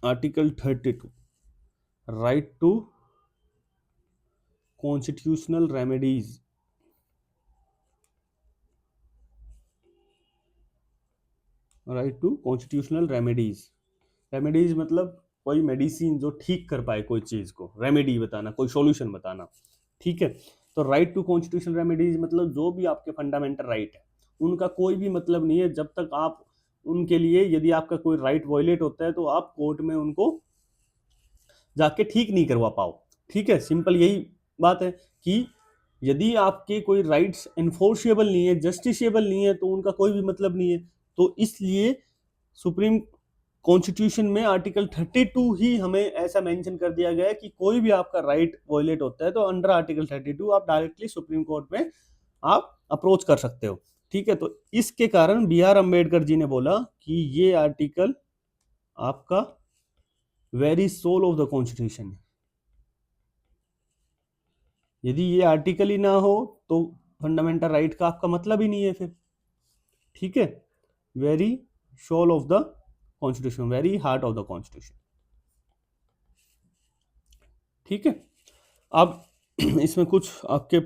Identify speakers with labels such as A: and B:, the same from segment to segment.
A: Article 32 right to constitutional remedies. Right to constitutional remedies. Remedies मतलब कोई medicine जो ठीक कर पाए कोई चीज को, रेमेडी बताना, कोई सॉल्यूशन बताना। ठीक है, तो राइट टू कॉन्स्टिट्यूशनल रेमेडीज मतलब जो भी आपके फंडामेंटल राइट है उनका कोई भी मतलब नहीं है जब तक आप उनके लिए, यदि आपका कोई राइट वायलेट होता है तो आप कोर्ट में उनको जाके ठीक नहीं करवा पाओ। ठीक है, सिंपल यही बात है कि यदि आपके कोई राइट्स एनफोर्सेबल नहीं है, जस्टिसेबल नहीं है, तो उनका कोई भी मतलब नहीं है। तो इसलिए सुप्रीम कॉन्स्टिट्यूशन में आर्टिकल 32 ही हमें ऐसा मेंशन कर दिया गया है कि कोई भी आपका राइट वायलेट होता है तो अंडर आर्टिकल 32 आप डायरेक्टली सुप्रीम कोर्ट में आप अप्रोच कर सकते हो। ठीक है, तो इसके कारण बी आर अम्बेडकर जी ने बोला कि ये आर्टिकल आपका very soul of the constitution है। यदि ये आर्टिकल ही ना हो तो फंडामेंटल राइट का आपका मतलब ही नहीं है फिर। ठीक है, very soul of the constitution, very heart of the constitution. ठीक है, अब इसमें कुछ आपके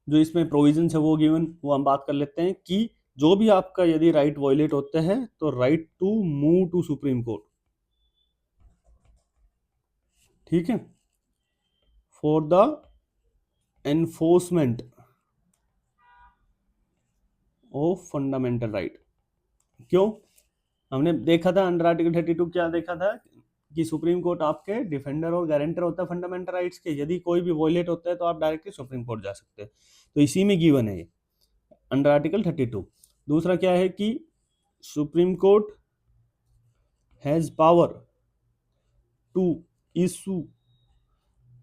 A: जो इसमें प्रोविजंस है वो गिवन, वो हम बात कर लेते हैं कि जो भी आपका यदि राइट वायलेट होते हैं तो right to move to supreme court. ठीक है, for the enforcement of fundamental right. क्यों? हमने देखा था अंडर आर्टिकल 32 क्या देखा था कि सुप्रीम कोर्ट आपके डिफेंडर और गारंटर होता है फंडामेंटल राइट्स के। यदि कोई भी वायलेट होता है तो आप डायरेक्टली सुप्रीम कोर्ट जा सकते हैं। तो इसी में गिवन है ये अंडर आर्टिकल 32। दूसरा क्या है कि supreme court has power to issue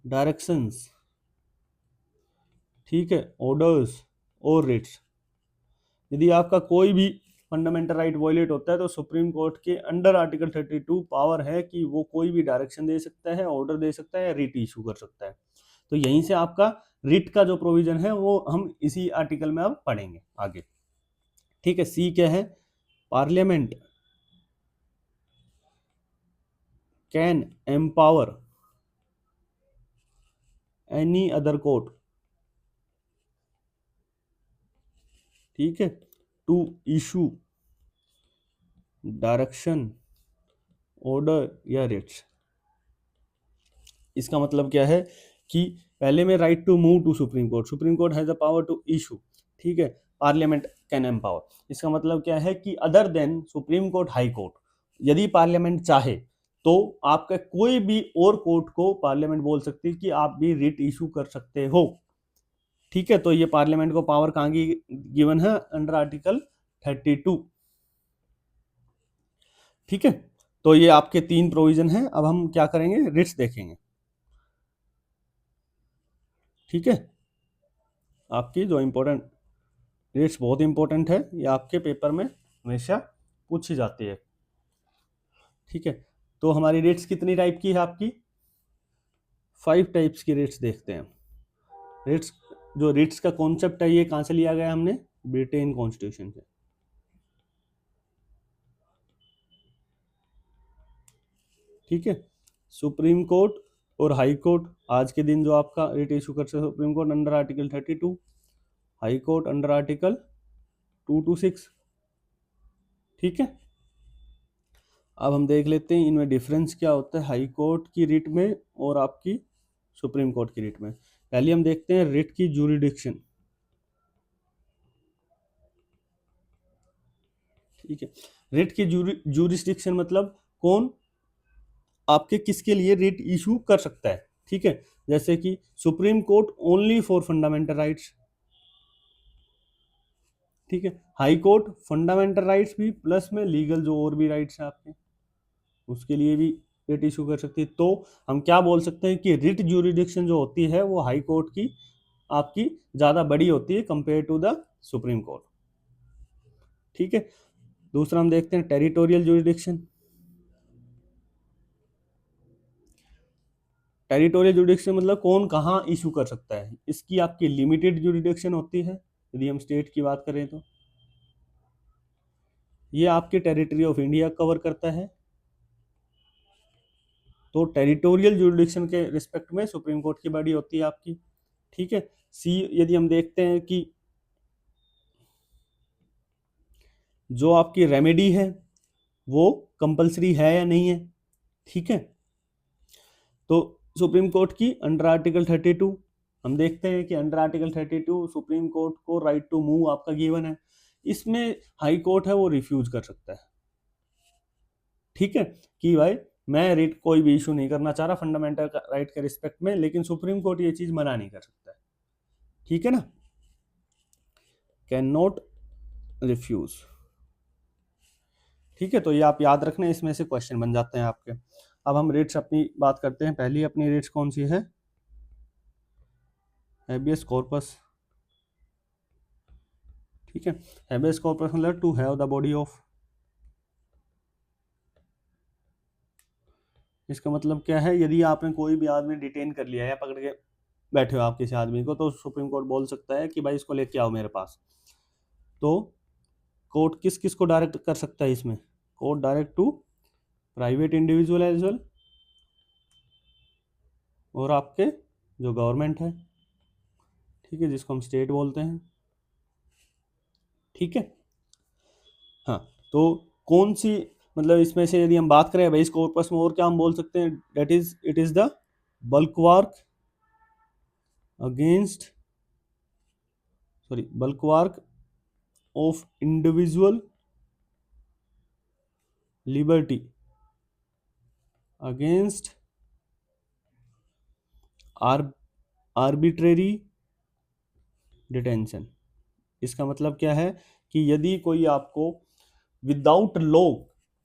A: directions, ठीक है, ऑर्डर्स और रिट्स। यदि आपका कोई भी फंडामेंटल राइट वायलेट होता है तो सुप्रीम कोर्ट के अंडर आर्टिकल 32 पावर है कि वो कोई भी डायरेक्शन दे सकता है, ऑर्डर दे सकता है या रिट इशू कर सकता है। तो यहीं से आपका रिट का जो प्रोविजन है वो हम इसी आर्टिकल में अब पढ़ेंगे आगे। ठीक है, सी क्या है? Parliament can empower any other court, ठीक है, टू इशू डायरेक्शन, ऑर्डर या रिट्स। इसका मतलब क्या है कि पहले में right to move to supreme court, supreme court has the power to issue, ठीक है, पार्लियामेंट कैन एम्पावर। इसका मतलब क्या है कि other than supreme court, high court, यदि पार्लियामेंट चाहे तो आपका कोई भी और कोर्ट को पार्लियामेंट बोल सकती है कि आप भी रिट इशू कर सकते हो। ठीक है, तो ये पार्लियामेंट को पावर कहां की गिवन है? Under article 32। ठीक है, तो ये आपके तीन प्रोविजन हैं। अब हम क्या करेंगे? रिट्स देखेंगे। ठीक है, आपकी जो इंपॉर्टेंट रिट्स बहुत इंपॉर्टेंट है, ये आपके पेपर में हमेशा पूछी जाती है। ठीक है, तो हमारी रिट्स कितनी टाइप की है? आपकी 5 टाइप्स की रिट्स देखते हैं। रिट्स, जो रिट्स का कॉन्सेप्ट है ये कहां से लिया गया? हमने ब्रिटेन कॉन्स्टिट्यूशन से। ठीक है, सुप्रीम कोर्ट और हाई कोर्ट आज के दिन जो आपका रिट इशू कर सकते हैं, supreme court under article 32, high court under article 226। ठीक है, अब हम देख लेते हैं इनमें डिफरेंस क्या होता है हाई कोर्ट की रिट में और आपकी सुप्रीम कोर्ट की रिट में। पहले हम देखते हैं रिट की जूरिडिक्शन। ठीक है, रिट की जूरिडिक्शन मतलब कौन आपके किसके लिए रिट इशू कर सकता है। ठीक है, जैसे कि supreme court only for fundamental rights. ठीक है, हाई कोर्ट फंडामेंटल राइट्स भी प्लस में लीगल जो और भी राइट्स हैं आपके उसके लिए भी रिट इशू कर सकती है। तो हम क्या बोल सकते हैं कि रिट ज्यूरिडिक्शन जो होती है वो हाई कोर्ट की आपकी ज्यादा बड़ी होती है compare to the supreme court. ठीक है, दूसरा हम देखते हैं टेरिटोरियल ज्यूरिडिक्शन। टेरिटोरियल ज्यूरिडिक्शन मतलब कौन कहाँ इशू कर सकता है। इसकी आपकी लिमिटेड ज्यूरिडिक्शन होती है यदि हम स्टेट की बात करें तो। ये आपके टेरिटरी ऑफ इंडिया कवर करता है। तो टेरिटोरियल जुरिडिक्शन के रिस्पेक्ट में सुप्रीम कोर्ट की बॉडी होती है आपकी, ठीक है। सी यदि हम देखते हैं कि जो आपकी रेमेडी है वो कंपलसरी है या नहीं है, ठीक है। तो सुप्रीम कोर्ट की अंडर आर्टिकल 32 हम देखते हैं कि अंडर आर्टिकल 32 सुप्रीम कोर्ट को राइट टू मूव आपका गिवन है। इसमें हाई कोर्ट है वो रिफ्यूज कर सकता है, ठीक है, कि भाई मैं रिट कोई भी इशू नहीं करना चाह रहा फंडामेंटल राइट के रिस्पेक्ट में, लेकिन सुप्रीम कोर्ट ये चीज मना नहीं कर सकता है, ठीक है ना, कैन नॉट रिफ्यूज, ठीक है। तो ये आप याद रखना, इसमें से क्वेश्चन बन जाते हैं आपके। अब हम रेट्स अपनी बात करते हैं। पहली अपनी रेट्स कौन सी है, हैबियस कॉर्पस, ठीक है। हैबियस कॉर्पस मतलब to have the body of, इसका मतलब क्या है, यदि आपने कोई भी आदमी डिटेन कर लिया है या पकड़ के बैठे हो आप किसी आदमी को, तो सुप्रीम कोर्ट बोल सकता है कि भाई इसको लेके आओ मेरे पास। तो कोर्ट किस किस को डायरेक्ट कर सकता है इसमें, court direct to private individual as well, और आपके जो गवर्नमेंट है, ठीक है, जिसको हम स्टेट बोलते हैं, ठीक है। हाँ, तो कौन सी, मतलब इसमें से यदि हम बात करें भाई इस कॉर्पस में और क्या हम बोल सकते हैं, that is it is the bulwark against, sorry, bulwark of individual liberty against arbitrary detention. इसका मतलब क्या है कि यदि कोई आपको विदाउट लॉ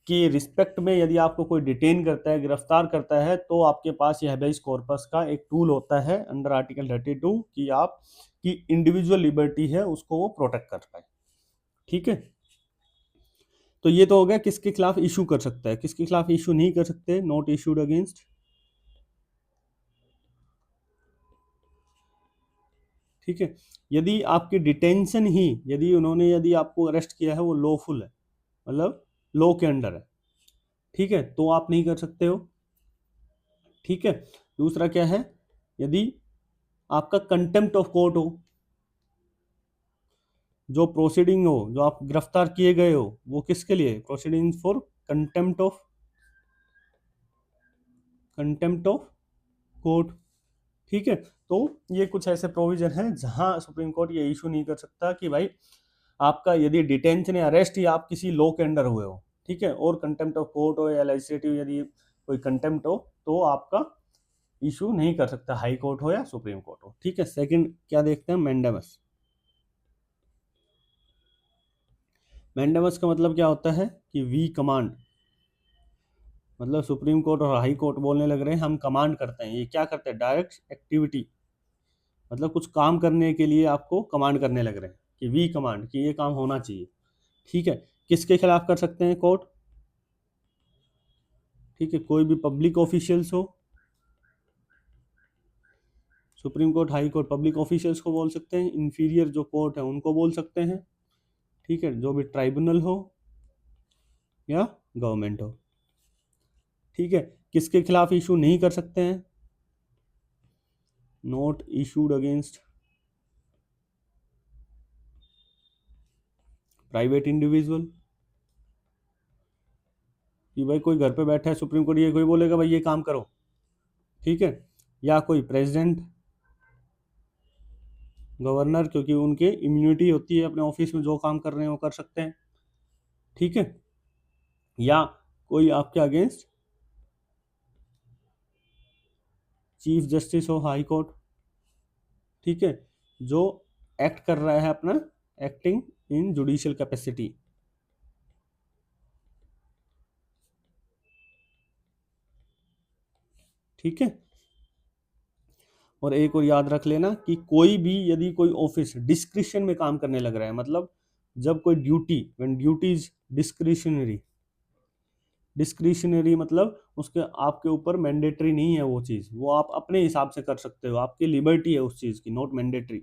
A: के रिस्पेक्ट में यदि आपको कोई डिटेन करता है, गिरफ्तार करता है, तो आपके पास यह हैबेस कॉर्पस का एक टूल होता है अंडर आर्टिकल 32 कि आप की इंडिविजुअल लिबर्टी है उसको वो प्रोटेक्ट कर पाए, ठीक है। तो ये तो हो गया किसके खिलाफ इशू कर सकता है, किसके खिलाफ इशू नहीं कर सकते, नॉट इशूड अगेंस्ट, ठीक है। यदि आपकी डिटेंशन ही, यदि आपको अरेस्ट किया है वो लॉफुल है, मतलब लॉ के अंडर है, ठीक है, तो आप नहीं कर सकते हो, ठीक है। दूसरा क्या है, यदि आपका कंटेम्प्ट ऑफ कोर्ट हो, जो प्रोसीडिंग हो, जो आप गिरफ्तार किए गए हो, वो किसके लिए, proceeding for contempt of court, ठीक है। तो ये कुछ ऐसे प्रोविजन हैं जहां सुप्रीम कोर्ट ये इशू नहीं कर सकता कि भाई आपका यदि डिटेंशन या अरेस्ट या आप किसी लॉ के अंडर हुए हो, ठीक है, और कंटेम्प्ट ऑफ कोर्ट हो या लेजिस्लेटिव यदि कोई कंटेम्प्ट हो, तो आपका इशू नहीं कर सकता, हाई कोर्ट हो या सुप्रीम कोर्ट हो, ठीक है। सेकंड क्या देखते हैं, मैंडेमस। मैंडेमस का मतलब क्या होता है कि वी कमांड, मतलब सुप्रीम कोर्ट और हाई कोर्ट बोलने लग रहे हैं हम कमांड करते हैं, ये क्या करते हैं, डायरेक्ट एक्टिविटी, मतलब कुछ काम करने के लिए आपको कमांड करने लग रहे हैं कि वी कमांड, कि ये काम होना चाहिए, ठीक है। किसके खिलाफ कर सकते हैं कोर्ट, ठीक है, कोई भी पब्लिक ऑफिशियल्स हो, supreme court high court public officials को बोल सकते हैं, इंफीरियर जो कोर्ट है उनको बोल सकते हैं, ठीक है, जो भी ट्राइब्यूनल हो या गवर्नमेंट हो, ठीक है। किसके खिलाफ इशू नहीं कर सकते हैं, note issued against private individual, कि भाई कोई घर पे बैठा है सुप्रीम कोर्ट, ये कोई बोलेगा भाई ये काम करो, ठीक है, या कोई प्रेसिडेंट, गवर्नर, क्योंकि उनके इम्यूनिटी होती है, अपने ऑफिस में जो काम कर रहे हैं वो कर सकते हैं, ठीक है, या कोई आपके against chief justice of high court, ठीक है, जो एक्ट कर रहा है अपना, एक्टिंग इन जुडिशियल कैपेसिटी, ठीक है। और एक और याद रख लेना कि कोई भी यदि कोई ऑफिस डिस्क्रिशन में काम करने लग रहा है, मतलब जब कोई duty, when duty is discretionary, discretionary मतलब उसके आपके ऊपर मैंडेटरी नहीं है वो चीज़, वो आप अपने हिसाब से कर सकते हो, आपकी लिबर्टी है उस चीज़ की, नॉट मैंडेटरी।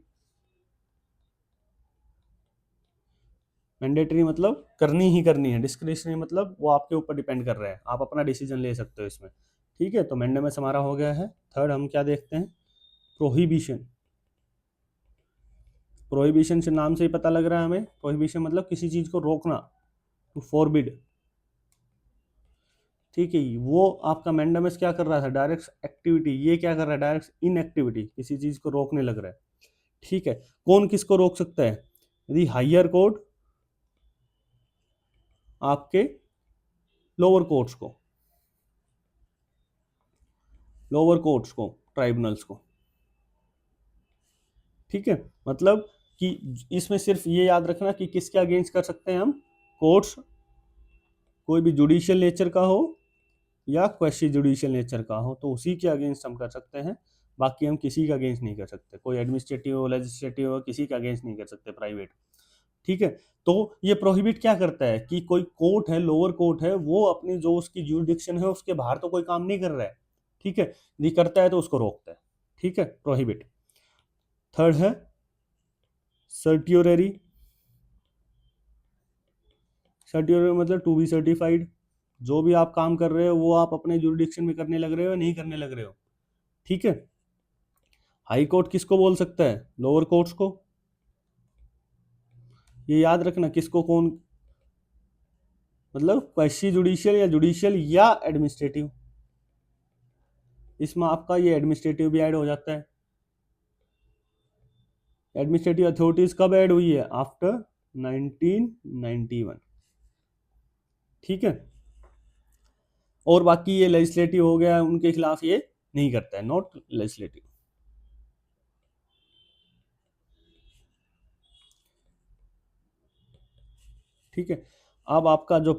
A: मैंडेटरी मतलब करनी ही करनी है, डिस्क्रिशनरी मतलब वो आपके ऊपर डिपेंड कर रहा है, आप अपना डिसीजन ले सकते हो इसमें, ठीक है, तो मैंडेमस हमारा हो गया है। थर्ड हम क्या देखते हैं, प्रोहिबिशन। प्रोहिबिशन से नाम से ही पता लग रहा है हमें, प्रोहिबिशन मतलब किसी चीज को रोकना, टू फॉरबिड। ठीक है, वो आपका मैंडेमस क्या कर रहा था, डायरेक्ट एक्टिविटी, ये क्या कर रहा है, डायरेक्ट इनएक्टिविटी, किसी चीज को रोकने लग रहा है। ठीक है, कौन किसको रोक सकता है, यदि हायर कोर्ट आपके लोअर कोर्ट्स को, लोअर कोर्ट्स को, ट्राइब्यूनल्स को। ठीक है, मतलब कि इसमें सिर्फ ये याद रखना कि किसके अगेंस्ट कर सकते हैं हम, कोर्ट्स कोई भी जुडिशियल नेचर का हो या क्वेश्चन जुडिशियल नेचर का हो, तो उसी के अगेंस्ट हम कर सकते हैं। बाकी हम किसी के अगेंस्ट नहीं कर सकते, कोई एडमिनिस्ट्रेटिव हो, लेजिस्लेटिव हो, किसी के अगेंस्ट नहीं कर सकते, प्राइवेट। ठीक है, तो ये प्रोहिबिट क्या करता है कि कोई कोर्ट है, लोअर कोर्ट है, वो अपनी जो उसकी जुरिडिक्शन है उसके बाहर तो कोई काम नहीं कर रहा है। ठीक है, यदि करता है तो उसको रोकता है। ठीक है, प्रोहिबिट। थर्ड है सर्ट्योररी। सर्ट्योररी मतलब टू बी सर्टिफाइड, जो भी आप काम कर रहे हो वो आप अपने जुरिडिक्शन में करने लग रहे हो या नहीं करने लग रहे हो। ठीक है, हाई कोर्ट किसको बोल सकता है, लोअर कोर्ट्स को। ये याद रखना किसको कौन, मतलब क्वेश्चन जुडिशियल या जुडिशियल या एडमिनिस्ट्रेटिव, इसमें आपका ये एडमिनिस्ट्रेटिव भी ऐड हो जाता है। एडमिनिस्ट्रेटिव अथॉरिटीज कब ऐड हुई है, आफ्टर 1991। ठीक है, और बाकी ये लेजिस्लेटिव हो गया, उनके खिलाफ ये नहीं करता है, नॉट लेजिस्लेटिव। ठीक है, अब आपका जो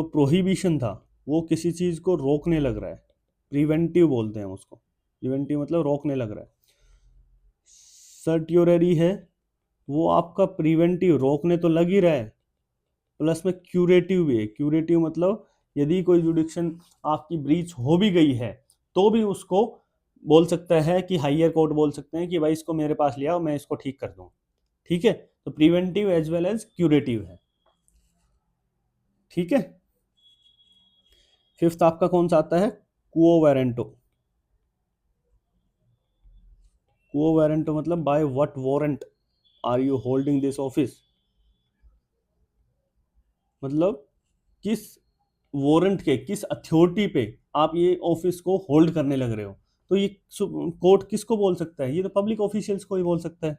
A: प्रोहिबिशन था वो किसी चीज को रोकने लग रहा है, प्रिवेंटिव बोलते हैं उसको, प्रिवेंटिव मतलब रोकने लग रहा है। सर्ट्योररी है, वो आपका प्रिवेंटिव, रोकने तो लग ही रहा है, प्लस में क्यूरेटिव भी है। क्यूरेटिव मतलब यदि कोई जुडिक्शन आपकी ब्रीच हो भी गई है तो भी उसको बोल सकता है कि हायर कोर्ट बोल सकते हैं कि भाई इसको मेरे पास ले आओ, मैं इसको ठीक कर दूं। ठीक है, तो preventive as well as curative है। ठीक है, फिफ्थ आपका कौन सा आता है, क्वो वारंटो। क्वो वारंटो मतलब by what warrant are you holding this office, मतलब किस वारंट के, किस अथॉरिटी पे आप ये ऑफिस को होल्ड करने लग रहे हो। तो ये कोर्ट किसको बोल सकता है, ये तो पब्लिक ऑफिशियल्स को ही बोल सकता है।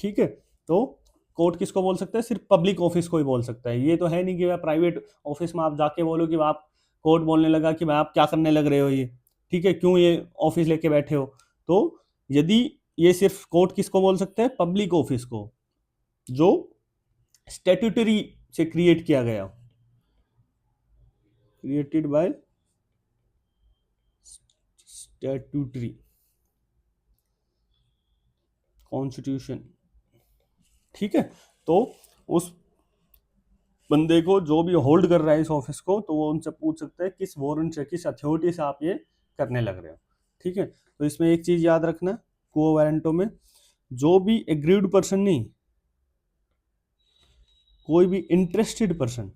A: ठीक है, तो कोर्ट किसको बोल सकता है, सिर्फ पब्लिक ऑफिस को ही बोल सकता है। ये तो है नहीं कि प्राइवेट ऑफिस में आप जाके बोलो कि आप, कोर्ट बोलने लगा कि भाई आप क्या करने लग रहे हो ये, ठीक है, क्यों ये ऑफिस लेके बैठे हो। तो यदि ये सिर्फ कोर्ट किसको बोल सकता है, पब्लिक ऑफिस को, जो स्टैट्यूटरी से क्रिएट किया गया, क्रिएटेड बाय स्टैट्यूटरी कॉन्स्टिट्यूशन। ठीक है, तो उस बंदे को जो भी होल्ड कर रहा है इस ऑफिस को, तो वो उनसे पूछ सकता है किस वारंट से, किस अथॉरिटी से आप ये करने लग रहे हो। ठीक है, तो इसमें एक चीज याद रखना, क्वो वारंटो में जो भी एग्रीड पर्सन नहीं, कोई भी इंटरेस्टेड पर्सन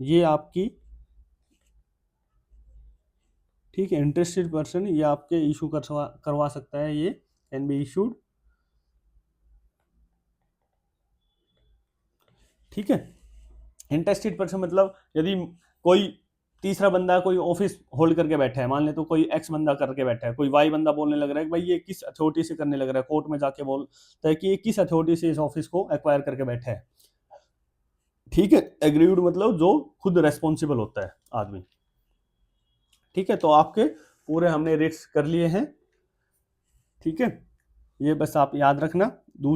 A: ये आपकी, ठीक है, इंटरेस्टेड पर्सन ये आपके इशू करवा सकता है, ये कैन बी इशूड। ठीक है, इंटरेस्टेड पर्सन मतलब यदि कोई तीसरा बंदा कोई ऑफिस होल्ड करके बैठा है, मान ले तो कोई एक्स बंदा करके बैठा है, कोई वाई बंदा बोलने लग रहा है कि भाई ये किस अथॉरिटी से करने लग रहा है, कोर्ट में जाके बोलता है कि ये किस अथॉरिटी से इस ऑफिस को एक्वायर करके बैठा है। ठीक है, एग्रीड मतलब जो खुद रेस्पॉन्सिबल होता है आदमी। ठीक है, तो आपके पूरे हमने रेट्स कर लिए हैं। ठीक है, ये बस आप याद रखना,